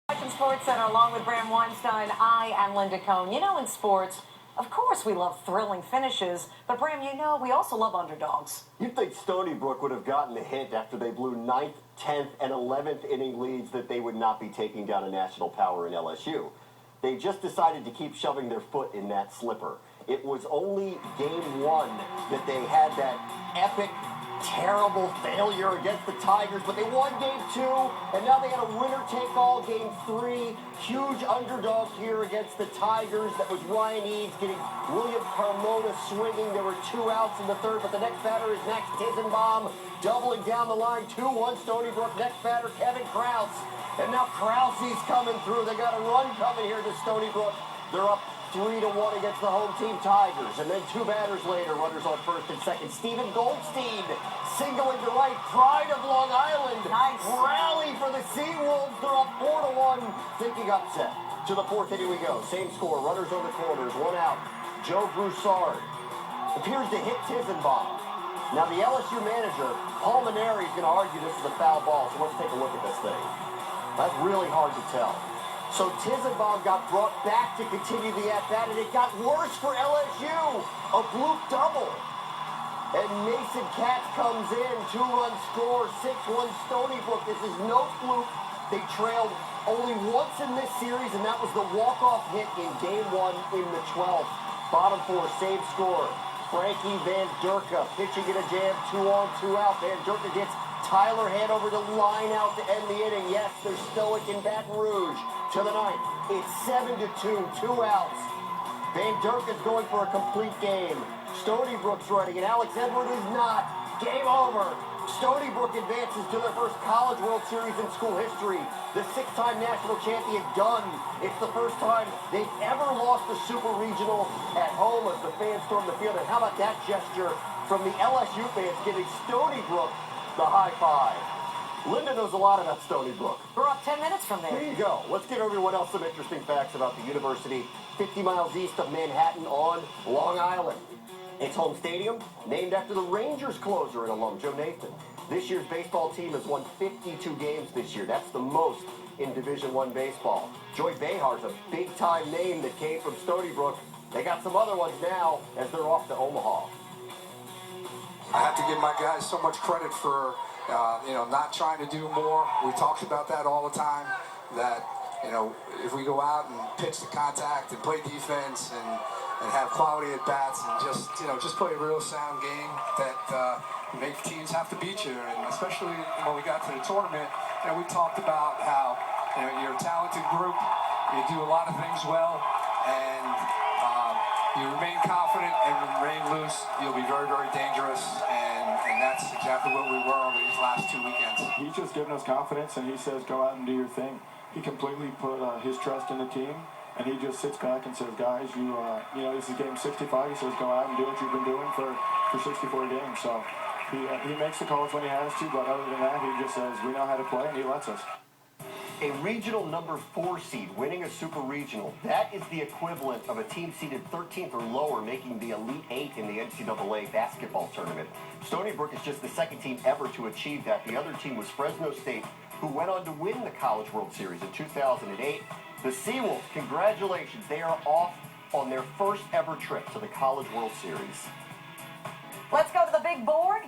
ESPN SportsCenter, along with Bram Weinstein, I am Linda Cohn. You know, in sports, of course we love thrilling finishes, but Bram, you know, we also love underdogs. You'd think Stony Brook would have gotten a hint after they blew 9th, 10th, and 11th inning leads that they would not be taking down a national power in LSU. They just decided to keep shoving their foot in that slipper. It was only game one that they had that epic, terrible failure against the Tigers, but they won game two, and now they had a winner-take-all game three. Huge underdog here against the Tigers. That was Ryan Eads getting William Carmona swinging. There were 2 outs in the third, but the next batter is Max Tizenbaum, doubling down the line. 2-1 Stony Brook. Next batter, Kevin Krause. And now Krause's coming through. They got a run coming here to Stony Brook. They're up 3-1 against the home team Tigers. And then 2 batters later, runners on first and second. Steven Goldstein singling to right. Pride of Long Island. Nice Rally for the Seawolves. They're up 4-1. Thinking upset. To the 4th inning we go. Same score. Runners on the corners. 1 out. Joe Broussard appears to hit Tizenbaum. Now the LSU manager, Paul Maneri, is going to argue this is a foul ball. So let's take a look at this thing. That's really hard to tell. So Tizenbaum got brought back to continue the at-bat, and it got worse for LSU. A bloop double. And Mason Katz comes in, 2-run score, 6-1 Stony Brook. This is no fluke. They trailed only once in this series, and that was the walk-off hit in game 1 in the 12th. Bottom 4, same score. Frankie Van Durka pitching in a jam, 2 on, 2 out. Van Durka gets Tyler Hanover to line out to end the inning. Yes, they're stoic in Baton Rouge. To the 9th, it's 7-2, 2 outs. Van Durka's going for a complete game. Stony Brook's running, and Alex Edward is not. Game over. Stony Brook advances to their first College World Series in school history. The 6-time national champion done. It's the first time they've ever lost a Super Regional at home as the fans storm the field. And how about that gesture from the LSU fans giving Stony Brook the high five? Linda knows a lot about Stony Brook. We're up 10 minutes from there. There you go. Let's give everyone else some interesting facts about the university 50 miles east of Manhattan on Long Island. Its home stadium, named after the Rangers closer and alum Joe Nathan. This year's baseball team has won 52 games this year. That's the most in Division I baseball. Joy Behar's a big-time name that came from Stony Brook. They got some other ones now as they're off to Omaha. I have to give my guys so much credit for not trying to do more. We talked about that all the time, that, if we go out and pitch the contact and play defense and have quality at bats and just play a real sound game, that make teams have to beat you. And especially when we got to the tournament, we talked about how you're a talented group, you do a lot of things well, and you remain confident and remain loose. You'll be very, very dangerous, and that's exactly what we were over these last 2 weekends. He's just giving us confidence, and he says, go out and do your thing. He completely put his trust in the team, and he just sits back and says, guys, this is game 65. He says, go out and do what you've been doing for 64 games. So he makes the calls when he has to, but other than that, he just says, we know how to play, and he lets us. A regional number 4 seed winning a super regional, that is the equivalent of a team seeded 13th or lower making the Elite 8 in the NCAA basketball tournament. Stony Brook is just the 2nd team ever to achieve that. The other team was Fresno State, who went on to win the College World Series in 2008. The Seawolves, congratulations, they are off on their first ever trip to the College World Series. Let's go to the big board.